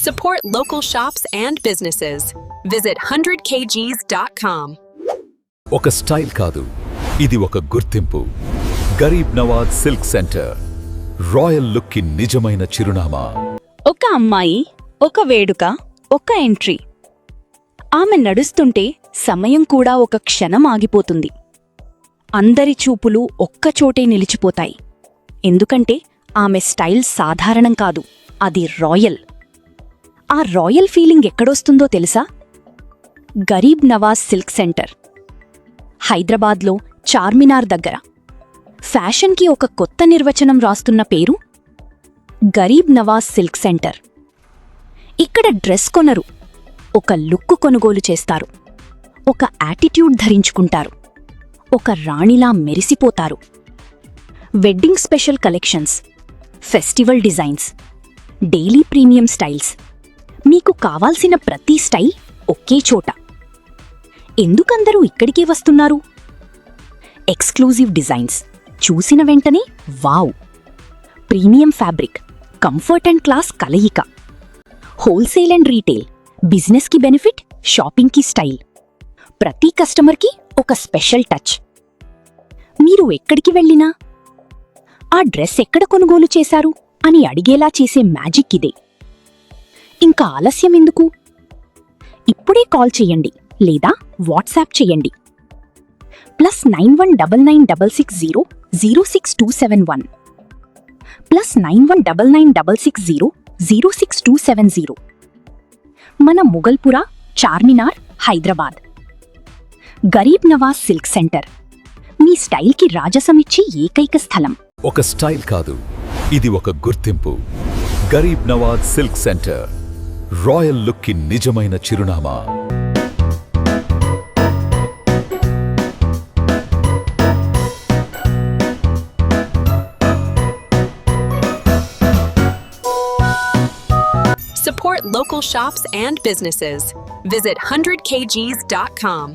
Support local shops and businesses. Visit 100kgs.com. ఒక style కాదు, ఇది ఒక గుర్తింపు. Garib Nawaz silk centre, royal look కి నిజమైన చిరునామా. ఒక అమ్మాయి, ఒక వేడుక, ఒక ఎంట్రీ. ఆమె నడుస్తుంటే సమయం కూడా ఒక క్షణం ఆగిపోతుంది. అందరి చూపులు ఒక్కచోటే నిలిచిపోతాయి. ఎందుకంటే ఆమె స్టైల్ సాధారణం కాదు, అది రాయల్. ఆ రాయల్ ఫీలింగ్ ఎక్కడొస్తుందో తెలుసా? గరీబ్ నవాజ్ సిల్క్ సెంటర్, హైదరాబాద్లో చార్మినార్ దగ్గర. ఫ్యాషన్కి ఒక కొత్త నిర్వచనం రాస్తున్న పేరు గరీబ్ నవాజ్ సిల్క్ సెంటర్. ఇక్కడ డ్రెస్ కొనరు, ఒక లుక్ కొనుగోలు చేస్తారు, ఒక యాటిట్యూడ్ ధరించుకుంటారు, ఒక రాణిలా మెరిసిపోతారు. Wedding special collections, festival designs, daily premium styles, మీకు కావాల్సిన ప్రతి స్టైల్ ఒకే చోట. ఎందుకందరూ ఇక్కడికే వస్తున్నారు? ఎక్స్క్లూజివ్ డిజైన్స్ చూసిన వెంటనే wow! Premium fabric, comfort and class కలయిక. హోల్సేల్ అండ్ రీటైల్, బిజినెస్కి బెనిఫిట్, షాపింగ్కి స్టైల్. ప్రతి కస్టమర్కి ఒక స్పెషల్ టచ్. మీరు ఎక్కడికి వెళ్ళినా ఆ డ్రెస్ ఎక్కడ కొనుగోలు చేశారు అని అడిగేలా చేసే మ్యాజిక్ ఇదే. ఇంకా ఆలస్యం ఎందుకు? ఇప్పుడే కాల్ చెయ్యండి లేదా వాట్సాప్ చెయ్యండి. +919966006271 +919966006270. మన ముగల్పురా, చార్మినార్, హైదరాబాద్. గరీబ్ నవాజ్ సిల్క్ సెంటర్, మీ స్టైల్కి రాజసమిచ్చే ఏకైక స్థలం. ఒక స్టైల్ కాదు, ఇది ఒక గుర్తింపు. Garib Nawaz silk centre, royal look కి నిజమైన చిరునామా. Support local shops and businesses. Visit 100kgs.com.